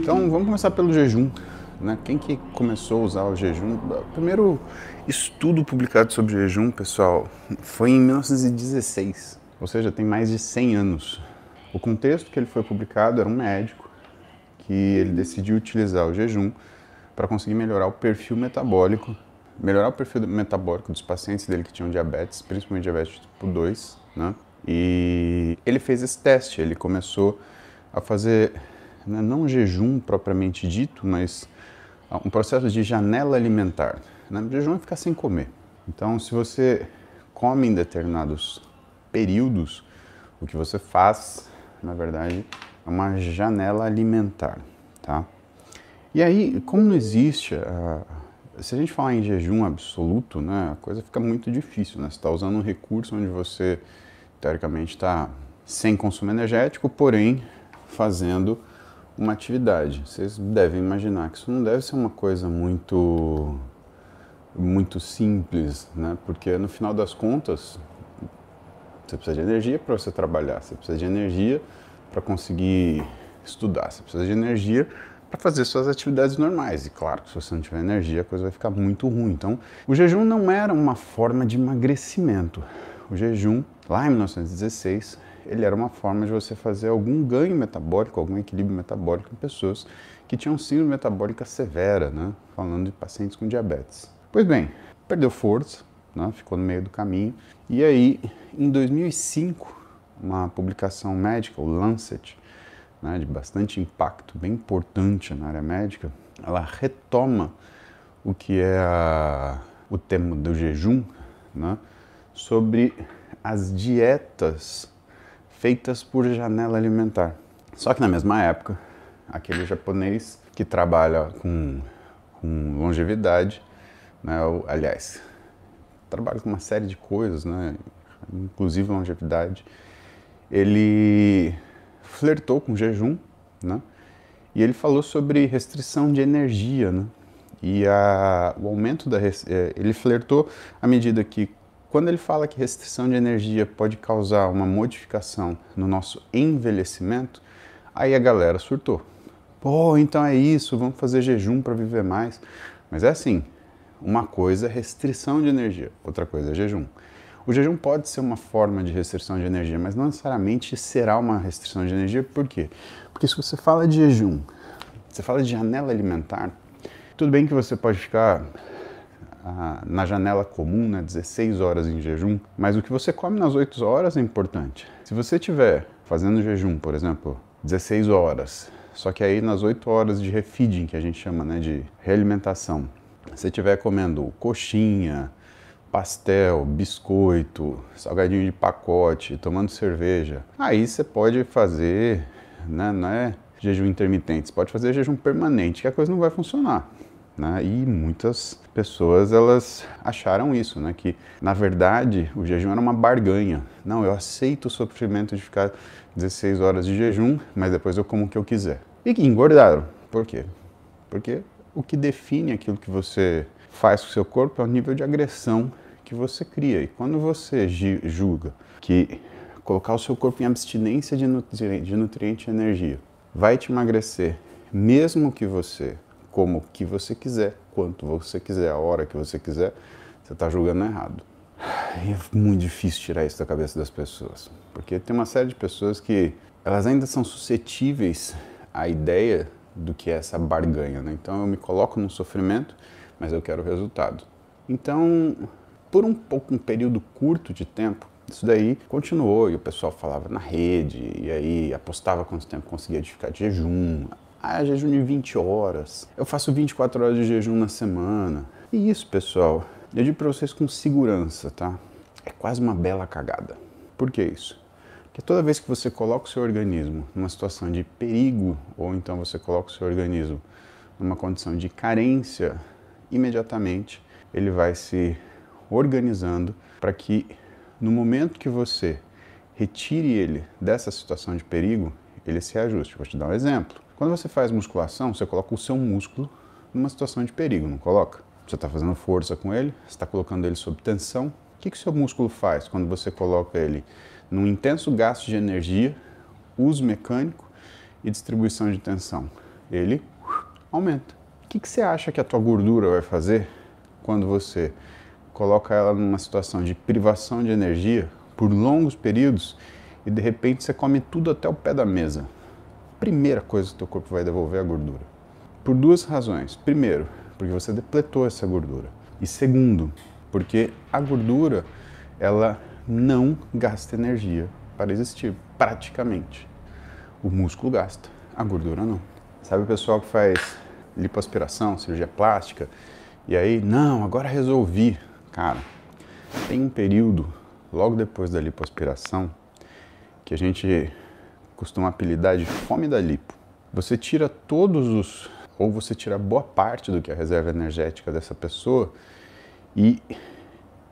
Então vamos começar pelo jejum, né? Quem que começou a usar o jejum? O primeiro estudo publicado sobre jejum, pessoal, foi em 1916, ou seja, tem mais de 100 anos. O contexto que ele foi publicado era um médico que ele decidiu utilizar o jejum para conseguir melhorar o perfil metabólico dos pacientes dele que tinham diabetes, principalmente diabetes tipo 2, né? E ele fez esse teste, ele começou a fazer, né, não um jejum propriamente dito, mas um processo de janela alimentar. Né? O jejum é ficar sem comer. Então, se você come em determinados períodos, o que você faz, na verdade, é uma janela alimentar, tá? E aí, como não existe, se a gente falar em jejum absoluto, né, a coisa fica muito difícil, né? Você está usando um recurso onde você, teoricamente, está sem consumo energético, porém fazendo uma atividade. Vocês devem imaginar que isso não deve ser uma coisa muito simples, né? Porque no final das contas, você precisa de energia para você trabalhar, você precisa de energia para conseguir estudar, você precisa de energia para fazer suas atividades normais. E claro, se você não tiver energia, a coisa vai ficar muito ruim. Então, o jejum não era uma forma de emagrecimento. O jejum, lá em 1916, ele era uma forma de você fazer algum ganho metabólico, algum equilíbrio metabólico em pessoas que tinham síndrome metabólica severa, né? Falando de pacientes com diabetes. Pois bem, perdeu força, né? Ficou no meio do caminho. E aí, em 2005, uma publicação médica, o Lancet, né, de bastante impacto, bem importante na área médica, ela retoma o que é o tema do jejum, né, sobre as dietas feitas por janela alimentar. Só que na mesma época, aquele japonês que trabalha com longevidade, né, aliás, trabalha com uma série de coisas, né, inclusive longevidade, ele flertou com jejum, né, e ele falou sobre restrição de energia, né, e o aumento ele flertou à medida que, quando ele fala que restrição de energia pode causar uma modificação no nosso envelhecimento, aí a galera surtou. Pô, então é isso, vamos fazer jejum para viver mais. Mas é assim, uma coisa é restrição de energia, outra coisa é jejum. O jejum pode ser uma forma de restrição de energia, mas não necessariamente será uma restrição de energia. Por quê? Porque se você fala de jejum, você fala de janela alimentar, tudo bem que você pode ficar na janela comum, né, 16 horas em jejum, mas o que você come nas 8 horas é importante. Se você estiver fazendo jejum, por exemplo, 16 horas, só que aí nas 8 horas de refeeding, que a gente chama, né, de realimentação, você estiver comendo coxinha, pastel, biscoito, salgadinho de pacote, tomando cerveja, aí você pode fazer, né, não é jejum intermitente, você pode fazer jejum permanente, que a coisa não vai funcionar. Né? E muitas pessoas elas acharam isso, né? Que na verdade o jejum era uma barganha. Não, eu aceito o sofrimento de ficar 16 horas de jejum, mas depois eu como o que eu quiser. E que engordaram. Por quê? Porque o que define aquilo que você faz com o seu corpo é o nível de agressão que você cria. E quando você julga que colocar o seu corpo em abstinência de nutriente e energia vai te emagrecer, mesmo que você como o que você quiser, quanto você quiser, a hora que você quiser, você está julgando errado. E é muito difícil tirar isso da cabeça das pessoas, porque tem uma série de pessoas que elas ainda são suscetíveis à ideia do que é essa barganha, né? Então eu me coloco num sofrimento, mas eu quero o resultado. Então, por um período curto de tempo, isso daí continuou e o pessoal falava na rede, e aí apostava quanto tempo conseguia ficar de jejum. Ah, jejum de 20 horas. Eu faço 24 horas de jejum na semana. E isso, pessoal, eu digo para vocês com segurança, tá? É quase uma bela cagada. Por que isso? Porque toda vez que você coloca o seu organismo numa situação de perigo, ou então você coloca o seu organismo numa condição de carência, imediatamente ele vai se organizando para que no momento que você retire ele dessa situação de perigo, ele se ajuste. Vou te dar um exemplo. Quando você faz musculação, você coloca o seu músculo numa situação de perigo, não coloca? Você está fazendo força com ele, você está colocando ele sob tensão. O que o seu músculo faz quando você coloca ele num intenso gasto de energia, uso mecânico e distribuição de tensão? ele aumenta. O que você acha que a tua gordura vai fazer quando você coloca ela numa situação de privação de energia por longos períodos e de repente você come tudo até o pé da mesa? Primeira coisa que o teu corpo vai devolver é a gordura. Por duas razões. Primeiro, porque você depletou essa gordura. E segundo, porque a gordura, ela não gasta energia para existir, praticamente. O músculo gasta, a gordura não. Sabe o pessoal que faz lipoaspiração, cirurgia plástica, e aí, não, agora resolvi. Cara, tem um período, logo depois da lipoaspiração, que a gente costuma apelidar de fome da lipo. Você tira ou você tira boa parte do que é a reserva energética dessa pessoa e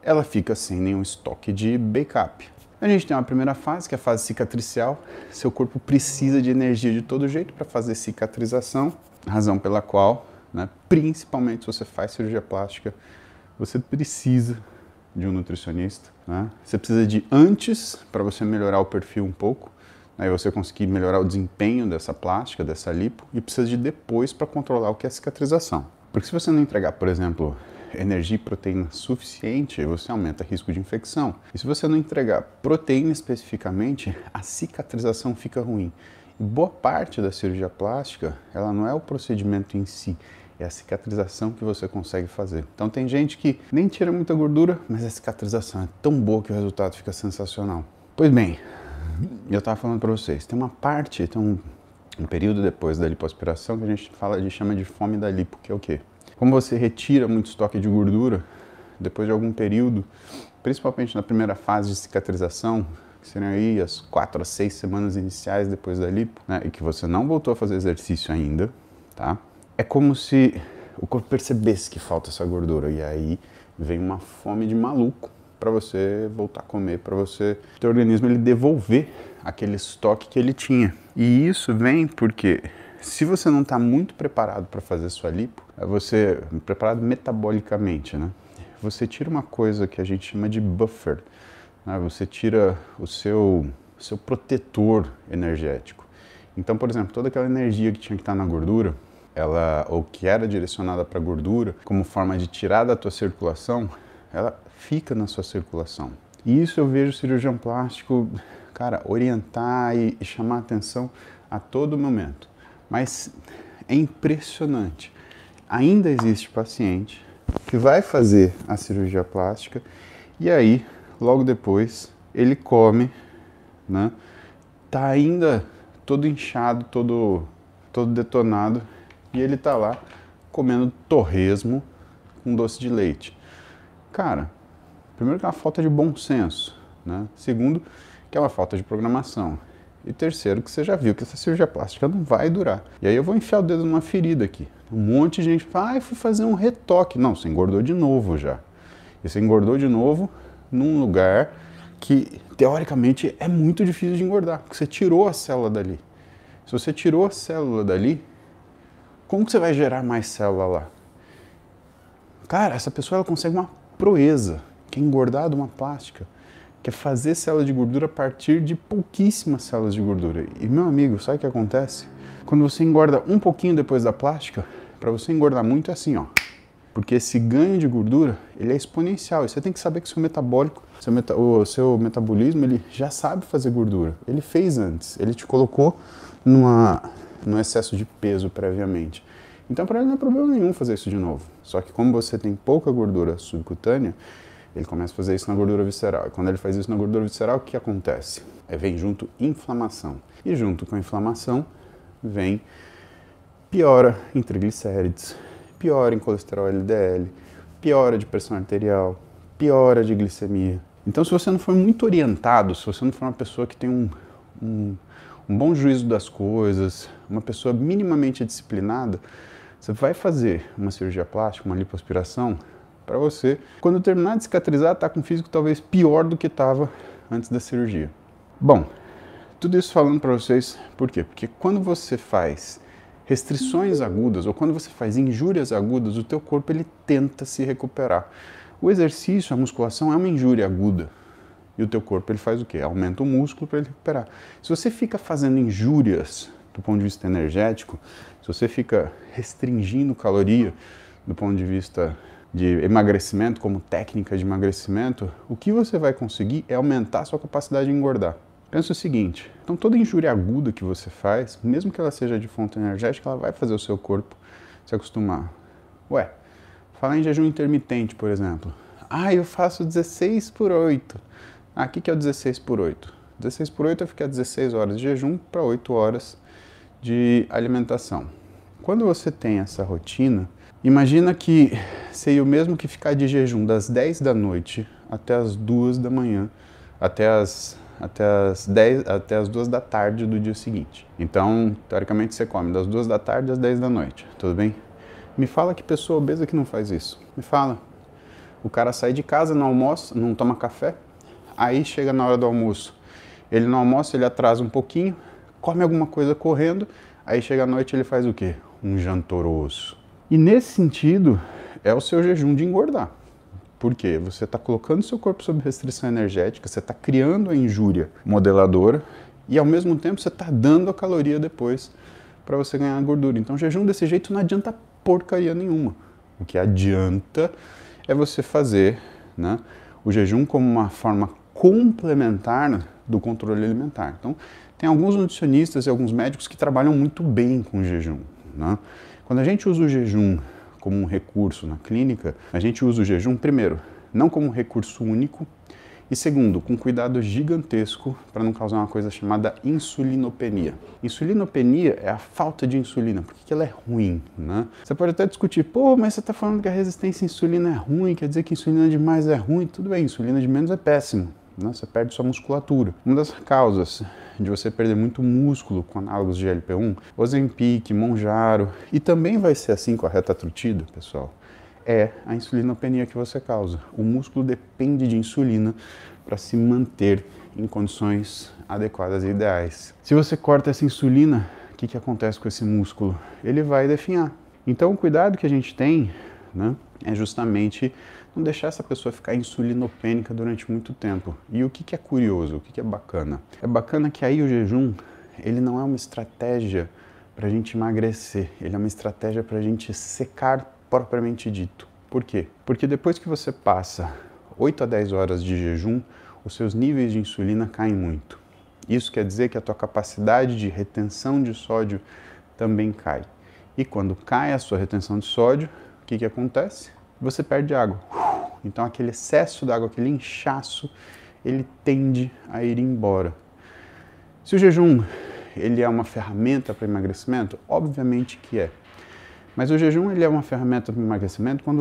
ela fica sem nenhum estoque de backup. A gente tem uma primeira fase, que é a fase cicatricial. Seu corpo precisa de energia de todo jeito para fazer cicatrização, razão pela qual, né, principalmente se você faz cirurgia plástica, você precisa de um nutricionista. Né? Você precisa de antes para você melhorar o perfil um pouco, aí você conseguir melhorar o desempenho dessa plástica, dessa lipo, e precisa de depois para controlar o que é cicatrização. Porque se você não entregar, por exemplo, energia e proteína suficiente, você aumenta o risco de infecção. E se você não entregar proteína especificamente, a cicatrização fica ruim. E boa parte da cirurgia plástica, ela não é o procedimento em si, é a cicatrização que você consegue fazer. Então tem gente que nem tira muita gordura, mas a cicatrização é tão boa que o resultado fica sensacional. Pois bem, eu estava falando para vocês, tem uma parte, tem um período depois da lipoaspiração que a gente chama de fome da lipo, que é o quê? Como você retira muito estoque de gordura, depois de algum período, principalmente na primeira fase de cicatrização, que seriam aí as 4 a 6 semanas iniciais depois da lipo, né, e que você não voltou a fazer exercício ainda, tá? É como se o corpo percebesse que falta essa gordura, e aí vem uma fome de maluco para você voltar a comer, para você, teu organismo, ele devolver aquele estoque que ele tinha. E isso vem porque se você não está muito preparado para fazer sua lipo, você preparado metabolicamente, né? Você tira uma coisa que a gente chama de buffer, né? Você tira o seu protetor energético. Então, por exemplo, toda aquela energia que tinha que estar na gordura, ou que era direcionada para a gordura, como forma de tirar da tua circulação, ela fica na sua circulação. E isso eu vejo o cirurgião plástico, cara, orientar e chamar a atenção a todo momento. Mas é impressionante. Ainda existe paciente que vai fazer a cirurgia plástica e aí, logo depois, ele come, né? Tá ainda todo inchado, todo detonado, e ele tá lá comendo torresmo com doce de leite. Cara, primeiro que é uma falta de bom senso, né? Segundo, que é uma falta de programação. E terceiro, que você já viu que essa cirurgia plástica não vai durar. E aí eu vou enfiar o dedo numa ferida aqui. Um monte de gente fala, fui fazer um retoque. Não, você engordou de novo já. E você engordou de novo num lugar que, teoricamente, é muito difícil de engordar, porque você tirou a célula dali. Se você tirou a célula dali, como que você vai gerar mais célula lá? Cara, essa pessoa ela consegue uma proeza, que é engordar de uma plástica, que é fazer célula de gordura a partir de pouquíssimas células de gordura. E, meu amigo, sabe o que acontece? Quando você engorda um pouquinho depois da plástica, para você engordar muito é assim, ó. Porque esse ganho de gordura, ele é exponencial. E você tem que saber que o seu metabólico, o seu metabolismo, ele já sabe fazer gordura. Ele fez antes. Ele te colocou num excesso de peso previamente. Então, para ele não é problema nenhum fazer isso de novo. Só que como você tem pouca gordura subcutânea, ele começa a fazer isso na gordura visceral. E quando ele faz isso na gordura visceral, o que acontece? Vem junto inflamação. E junto com a inflamação, vem piora em triglicérides, piora em colesterol LDL, piora de pressão arterial, piora de glicemia. Então, se você não for muito orientado, se você não for uma pessoa que tem um bom juízo das coisas, uma pessoa minimamente disciplinada, você vai fazer uma cirurgia plástica, uma lipoaspiração, para você, quando terminar de cicatrizar, estar com um físico talvez pior do que estava antes da cirurgia. Bom, tudo isso falando para vocês, por quê? Porque quando você faz restrições agudas ou quando você faz injúrias agudas, o teu corpo ele tenta se recuperar. O exercício, a musculação é uma injúria aguda. E o teu corpo ele faz o quê? Aumenta o músculo para ele recuperar. Se você fica fazendo injúrias do ponto de vista energético, se você fica restringindo caloria do ponto de vista de emagrecimento, como técnica de emagrecimento, o que você vai conseguir é aumentar a sua capacidade de engordar. Pensa o seguinte, então toda injúria aguda que você faz, mesmo que ela seja de fonte energética, ela vai fazer o seu corpo se acostumar. Ué, falar em jejum intermitente, por exemplo. Ah, eu faço 16 por 8. Ah, o que é o 16 por 8? 16 por 8 é ficar 16 horas de jejum para 8 horas de alimentação. Quando você tem essa rotina, imagina que seria o mesmo que ficar de jejum das 10 da noite até as 2 da manhã, até as 2 da tarde do dia seguinte. Então, teoricamente, você come das 2 da tarde às 10 da noite, tudo bem? Me fala que pessoa obesa que não faz isso. Me fala. O cara sai de casa, não almoça, não toma café, aí chega na hora do almoço. Ele não almoça, ele atrasa um pouquinho, come alguma coisa correndo, aí chega à noite ele faz o quê? Um jantoroso. E nesse sentido, é o seu jejum de engordar. Por quê? Você está colocando seu corpo sob restrição energética, você está criando a injúria modeladora e ao mesmo tempo você está dando a caloria depois para você ganhar gordura. Então jejum desse jeito não adianta porcaria nenhuma. O que adianta é você fazer, né, o jejum como uma forma complementar do controle alimentar. Então tem alguns nutricionistas e alguns médicos que trabalham muito bem com o jejum, né? Quando a gente usa o jejum como um recurso na clínica, a gente usa o jejum, primeiro, não como um recurso único, e segundo, com cuidado gigantesco para não causar uma coisa chamada insulinopenia. Insulinopenia é a falta de insulina, por que ela é ruim, né? Você pode até discutir, pô, mas você está falando que a resistência à insulina é ruim, quer dizer que insulina demais é ruim, tudo bem, insulina de menos é péssimo, né? Você perde sua musculatura. Uma das causas de você perder muito músculo com análogos de GLP-1, Ozempic, Mounjaro, e também vai ser assim com a retatrutida, pessoal, é a insulinopenia que você causa. O músculo depende de insulina para se manter em condições adequadas e ideais. Se você corta essa insulina, o que acontece com esse músculo? Ele vai definhar. Então o cuidado que a gente tem, né, é justamente não deixar essa pessoa ficar insulinopênica durante muito tempo. E o que é curioso, o que é bacana? É bacana que aí o jejum, ele não é uma estratégia para a gente emagrecer, ele é uma estratégia para a gente secar propriamente dito. Por quê? Porque depois que você passa 8 a 10 horas de jejum, os seus níveis de insulina caem muito. Isso quer dizer que a tua capacidade de retenção de sódio também cai. E quando cai a sua retenção de sódio, o que acontece? Você perde água. Então aquele excesso d'água, aquele inchaço, ele tende a ir embora. Se o jejum ele é uma ferramenta para emagrecimento, obviamente que é. Mas o jejum ele é uma ferramenta para emagrecimento quando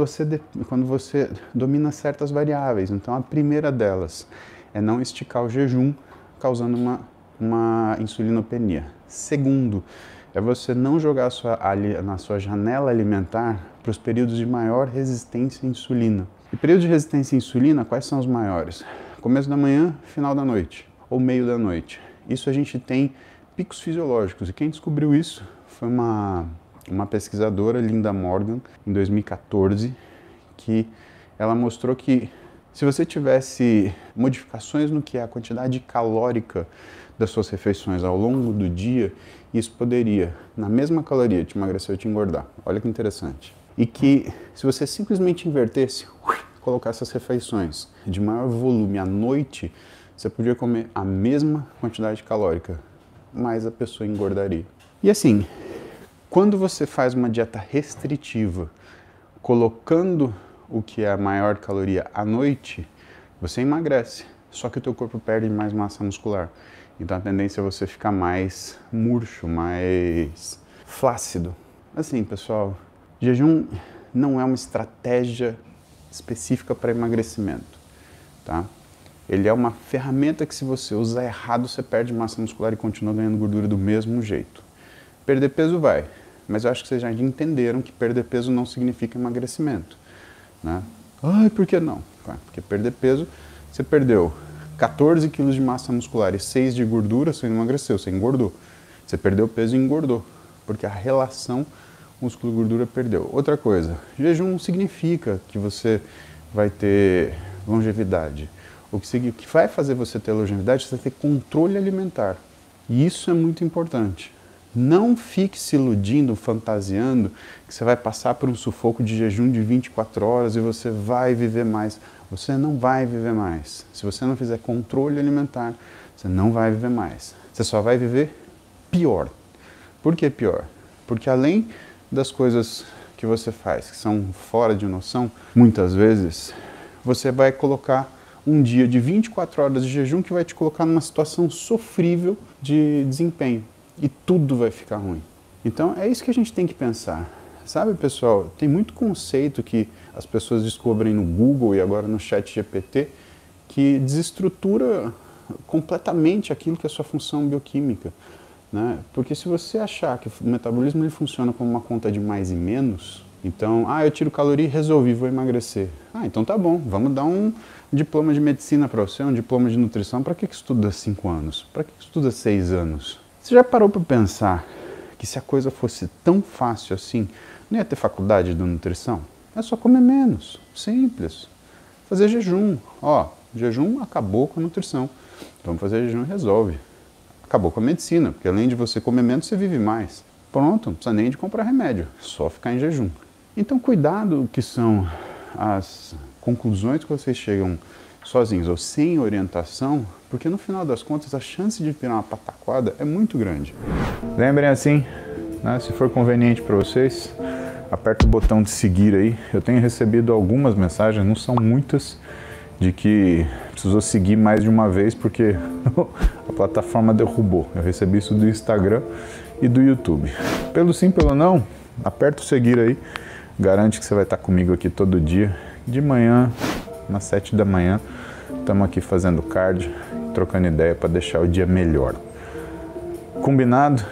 você domina certas variáveis. Então a primeira delas é não esticar o jejum, causando uma insulinopenia. Segundo, é você não jogar na sua janela alimentar para os períodos de maior resistência à insulina. E períodos de resistência à insulina, quais são os maiores? Começo da manhã, final da noite, ou meio da noite. Isso a gente tem picos fisiológicos. E quem descobriu isso foi uma pesquisadora, Linda Morgan, em 2014, que ela mostrou que se você tivesse modificações no que é a quantidade calórica das suas refeições ao longo do dia, isso poderia, na mesma caloria, te emagrecer ou te engordar. Olha que interessante. E que se você simplesmente invertesse, colocar essas refeições de maior volume à noite, você podia comer a mesma quantidade calórica, mas a pessoa engordaria. E assim, quando você faz uma dieta restritiva, colocando o que é a maior caloria à noite, você emagrece, só que o teu corpo perde mais massa muscular. Então a tendência é você ficar mais murcho, mais flácido. Assim, pessoal, jejum não é uma estratégia específica para emagrecimento, tá? Ele é uma ferramenta que se você usar errado, você perde massa muscular e continua ganhando gordura do mesmo jeito. Perder peso vai, mas eu acho que vocês já entenderam que perder peso não significa emagrecimento, né? Ai, por que não? Porque perder peso, você perdeu 14 quilos de massa muscular e 6 de gordura, você não emagreceu, você engordou. Você perdeu peso e engordou, porque a relação músculo-gordura perdeu. Outra coisa, jejum não significa que você vai ter longevidade. O que vai fazer você ter longevidade é você ter controle alimentar. E isso é muito importante. Não fique se iludindo, fantasiando que você vai passar por um sufoco de jejum de 24 horas e você vai viver mais. Você não vai viver mais. Se você não fizer controle alimentar, você não vai viver mais. Você só vai viver pior. Por que pior? Porque além das coisas que você faz, que são fora de noção, muitas vezes você vai colocar um dia de 24 horas de jejum que vai te colocar numa situação sofrível de desempenho. E tudo vai ficar ruim. Então é isso que a gente tem que pensar. Sabe, pessoal, tem muito conceito que as pessoas descobrem no Google e agora no ChatGPT que desestrutura completamente aquilo que é a sua função bioquímica, né? Porque se você achar que o metabolismo ele funciona como uma conta de mais e menos, então, eu tiro caloria e resolvi, vou emagrecer. Então tá bom, vamos dar um diploma de medicina para você, um diploma de nutrição. Para que estuda 5 anos? Para que estuda 6 anos? Você já parou para pensar que se a coisa fosse tão fácil assim, não ia ter faculdade de nutrição? É só comer menos, simples. Fazer jejum. Jejum acabou com a nutrição. Vamos fazer jejum e resolve. Acabou com a medicina, porque além de você comer menos, você vive mais. Pronto, não precisa nem de comprar remédio, só ficar em jejum. Então cuidado que são as conclusões que vocês chegam sozinhos ou sem orientação, porque no final das contas a chance de virar uma pataquada é muito grande. Lembrem assim, né, se for conveniente para vocês, aperta o botão de seguir aí. Eu tenho recebido algumas mensagens, não são muitas, de que precisou seguir mais de uma vez porque a plataforma derrubou. Eu recebi isso do Instagram e do YouTube. Pelo sim, pelo não, aperta o seguir aí, garante que você vai estar comigo aqui todo dia, de manhã, às 7 da manhã, estamos aqui fazendo cardio, trocando ideia para deixar o dia melhor. Combinado?